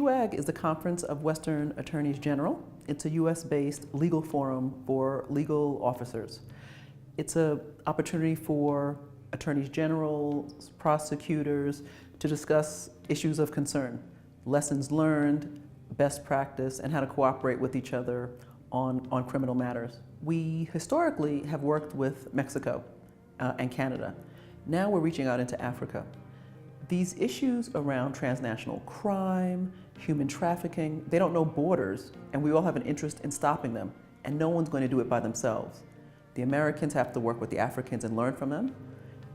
CWAG is the Conference of Western Attorneys General. It's a US-based legal forum for legal officers. It's an opportunity for attorneys general, prosecutors to discuss issues of concern, lessons learned, best practice, and how to cooperate with each other on criminal matters. We historically have worked with Mexico and Canada. Now we're reaching out into Africa. These issues around transnational crime, human trafficking, they don't know borders, and we all have an interest in stopping them, and no one's going to do it by themselves. The Americans have to work with the Africans and learn from them,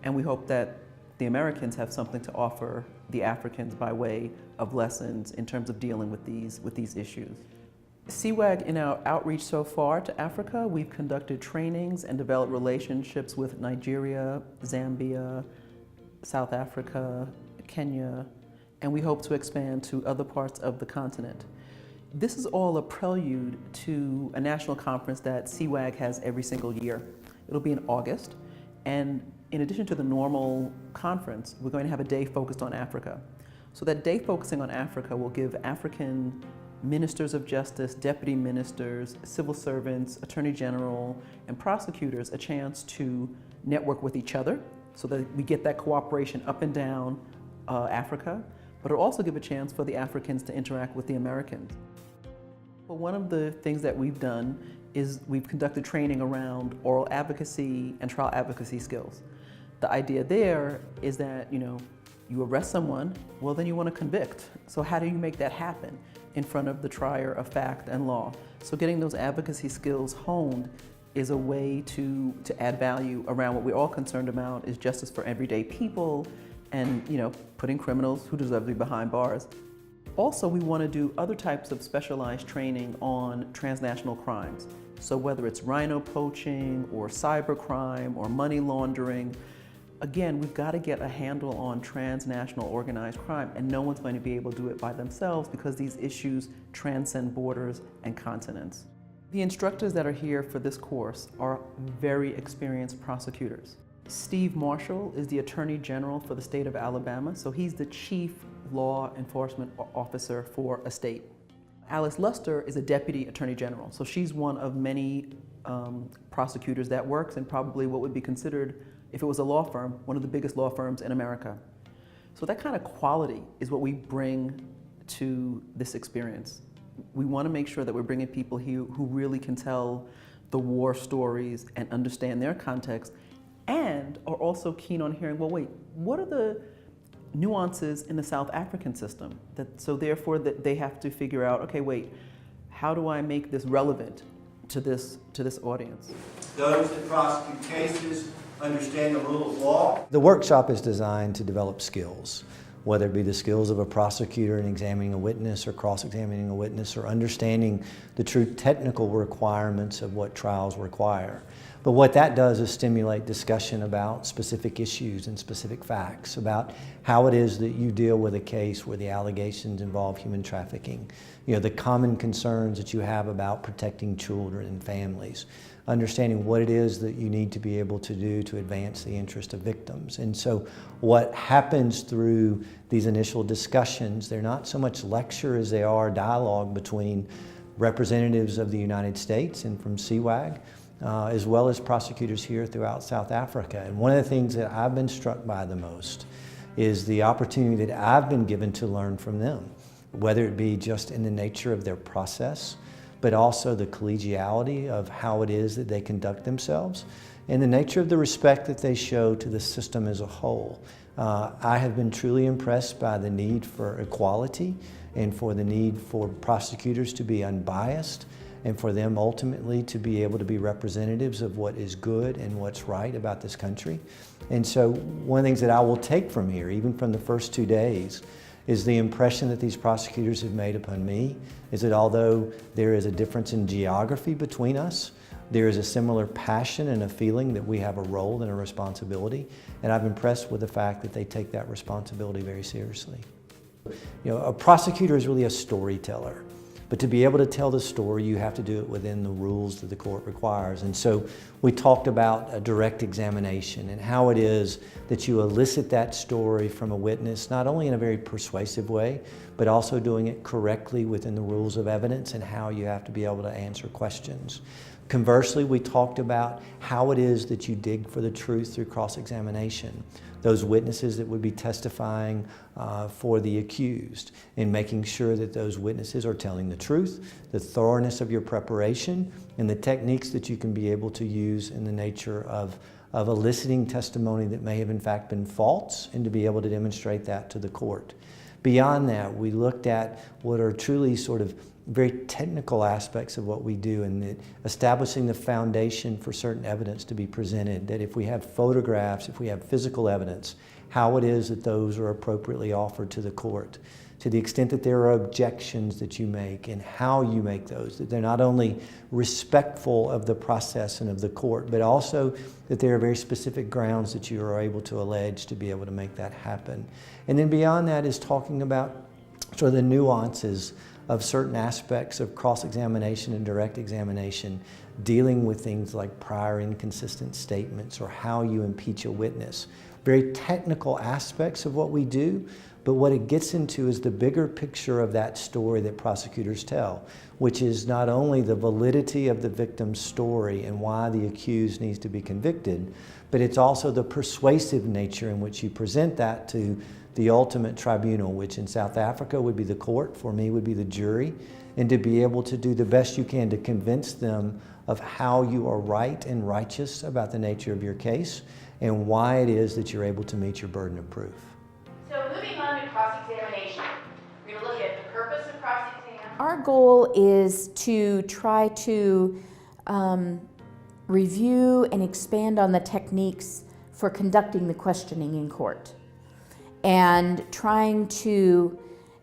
and we hope that the Americans have something to offer the Africans by way of lessons in terms of dealing with these issues. CWAG, in our outreach so far to Africa, we've conducted trainings and developed relationships with Nigeria, Zambia, South Africa, Kenya, and we hope to expand to other parts of the continent. This is all a prelude to a national conference that CWAG has every single year. It'll be in August, and in addition to the normal conference, we're going to have a day focused on Africa. So that day focusing on Africa will give African ministers of justice, deputy ministers, civil servants, attorney general, and prosecutors a chance to network with each other so that we get that cooperation up and down Africa, but it'll also give a chance for the Africans to interact with the Americans. Well, one of the things that we've done is we've conducted training around oral advocacy and trial advocacy skills. The idea there is that, you arrest someone, well, then you want to convict. So how do you make that happen in front of the trier of fact and law? So getting those advocacy skills honed is a way to add value around what we're all concerned about is justice for everyday people and, putting criminals who deserve to be behind bars. Also, we want to do other types of specialized training on transnational crimes. So whether it's rhino poaching or cybercrime or money laundering, again, we've got to get a handle on transnational organized crime, and no one's going to be able to do it by themselves because these issues transcend borders and continents. The instructors that are here for this course are very experienced prosecutors. Steve Marshall is the Attorney General for the state of Alabama, so he's the Chief Law Enforcement Officer for a state. Alice Luster is a Deputy Attorney General, so she's one of many prosecutors that works in probably what would be considered, if it was a law firm, one of the biggest law firms in America. So that kind of quality is what we bring to this experience. We want to make sure that we're bringing people here who really can tell the war stories and understand their context, and are also keen on hearing, well, wait, what are the nuances in the South African system? So therefore they have to figure out, okay, wait, how do I make this relevant to this audience? Those that prosecute cases understand the rule of law. The workshop is designed to develop skills, whether it be the skills of a prosecutor in examining a witness or cross-examining a witness or understanding the true technical requirements of what trials require. But what that does is stimulate discussion about specific issues and specific facts, about how it is that you deal with a case where the allegations involve human trafficking, the common concerns that you have about protecting children and families, understanding what it is that you need to be able to do to advance the interest of victims. And so what happens through these initial discussions, they're not so much lecture as they are dialogue between representatives of the United States and from CWAG, as well as prosecutors here throughout South Africa. And one of the things that I've been struck by the most is the opportunity that I've been given to learn from them, whether it be just in the nature of their process, but also the collegiality of how it is that they conduct themselves, and the nature of the respect that they show to the system as a whole. I have been truly impressed by the need for equality and for the need for prosecutors to be unbiased and for them ultimately to be able to be representatives of what is good and what's right about this country. And so one of the things that I will take from here, even from the first 2 days, is the impression that these prosecutors have made upon me is that although there is a difference in geography between us, there is a similar passion and a feeling that we have a role and a responsibility. And I'm impressed with the fact that they take that responsibility very seriously. A prosecutor is really a storyteller. But to be able to tell the story, you have to do it within the rules that the court requires. And so we talked about a direct examination and how it is that you elicit that story from a witness, not only in a very persuasive way, but also doing it correctly within the rules of evidence and how you have to be able to answer questions. Conversely, we talked about how it is that you dig for the truth through cross-examination. Those witnesses that would be testifying for the accused, and making sure that those witnesses are telling the truth, the thoroughness of your preparation, and the techniques that you can be able to use in the nature of eliciting testimony that may have in fact been false, and to be able to demonstrate that to the court. Beyond that, we looked at what are truly sort of very technical aspects of what we do, and that establishing the foundation for certain evidence to be presented, that if we have photographs, if we have physical evidence, how it is that those are appropriately offered to the court. To the extent that there are objections that you make and how you make those, that they're not only respectful of the process and of the court, but also that there are very specific grounds that you are able to allege to be able to make that happen. And then beyond that is talking about sort of the nuances of certain aspects of cross-examination and direct examination, dealing with things like prior inconsistent statements or how you impeach a witness. Very technical aspects of what we do, but what it gets into is the bigger picture of that story that prosecutors tell, which is not only the validity of the victim's story and why the accused needs to be convicted, but it's also the persuasive nature in which you present that to the ultimate tribunal, which in South Africa would be the court, for me would be the jury, and to be able to do the best you can to convince them of how you are right and righteous about the nature of your case and why it is that you're able to meet your burden of proof. So moving on to cross-examination, we're going to look at the purpose of cross-examination. Our goal is to try to review and expand on the techniques for conducting the questioning in court, and trying to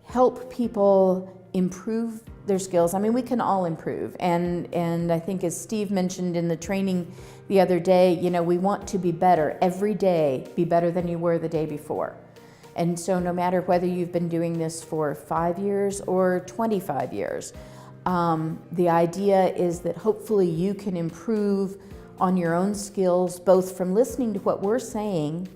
help people improve their skills. I mean, we can all improve, and I think, as Steve mentioned in the training the other day, you know, we want to be better every day, be better than you were the day before. And so no matter whether you've been doing this for 5 years or 25 years, the idea is that hopefully you can improve on your own skills, both from listening to what we're saying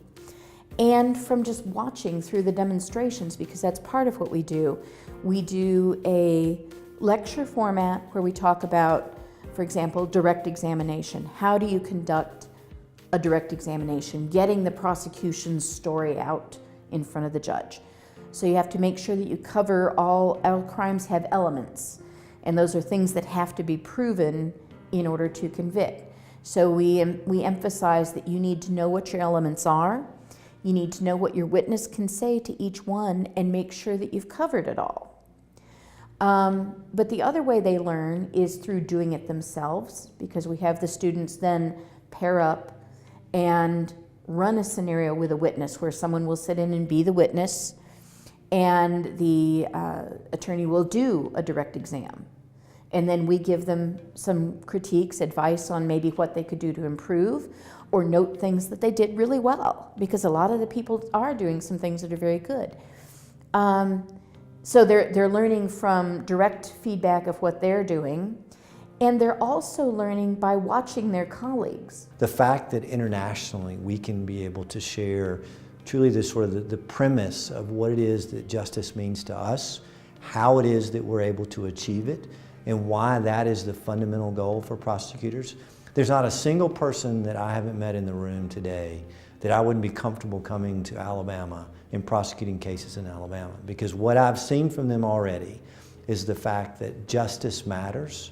and from just watching through the demonstrations, because that's part of what we do. We do a lecture format where we talk about, for example, direct examination. How do you conduct a direct examination, getting the prosecution's story out in front of the judge? So you have to make sure that you cover all crimes have elements, and those are things that have to be proven in order to convict. So we emphasize that you need to know what your elements are. You need to know what your witness can say to each one and make sure that you've covered it all. But the other way they learn is through doing it themselves, because we have the students then pair up and run a scenario with a witness where someone will sit in and be the witness, and the attorney will do a direct exam. And then we give them some critiques, advice on maybe what they could do to improve, or note things that they did really well, because a lot of the people are doing some things that are very good. So they're learning from direct feedback of what they're doing, and they're also learning by watching their colleagues. The fact that internationally we can be able to share truly the premise of what it is that justice means to us, how it is that we're able to achieve it, and why that is the fundamental goal for prosecutors. There's not a single person that I haven't met in the room today that I wouldn't be comfortable coming to Alabama and prosecuting cases in Alabama, because what I've seen from them already is the fact that justice matters.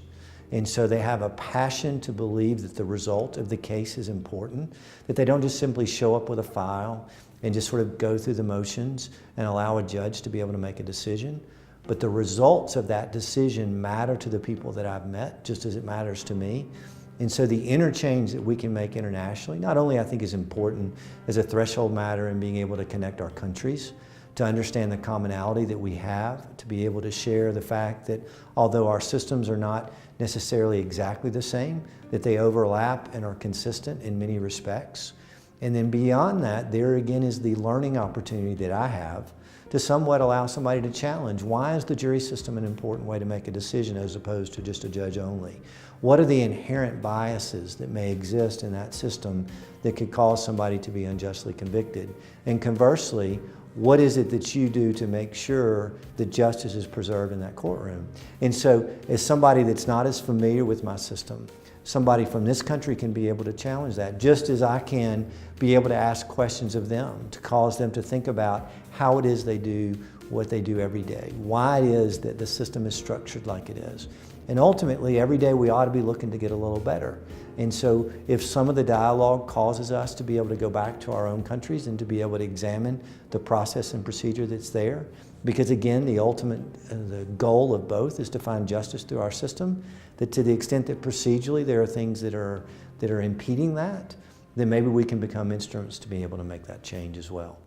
And so they have a passion to believe that the result of the case is important, that they don't just simply show up with a file and just sort of go through the motions and allow a judge to be able to make a decision. But the results of that decision matter to the people that I've met, just as it matters to me. And so the interchange that we can make internationally, not only I think is important as a threshold matter in being able to connect our countries, to understand the commonality that we have, to be able to share the fact that although our systems are not necessarily exactly the same, that they overlap and are consistent in many respects. And then beyond that, there again is the learning opportunity that I have to somewhat allow somebody to challenge, why is the jury system an important way to make a decision as opposed to just a judge only? What are the inherent biases that may exist in that system that could cause somebody to be unjustly convicted? And conversely, what is it that you do to make sure that justice is preserved in that courtroom? And so, as somebody that's not as familiar with my system, somebody from this country can be able to challenge that, just as I can be able to ask questions of them to cause them to think about how it is they do what they do every day, why it is that the system is structured like it is. And ultimately, every day we ought to be looking to get a little better. And so if some of the dialogue causes us to be able to go back to our own countries and to be able to examine the process and procedure that's there, because again, the ultimate, the goal of both is to find justice through our system, that to the extent that procedurally there are things that are impeding that, then maybe we can become instruments to be able to make that change as well.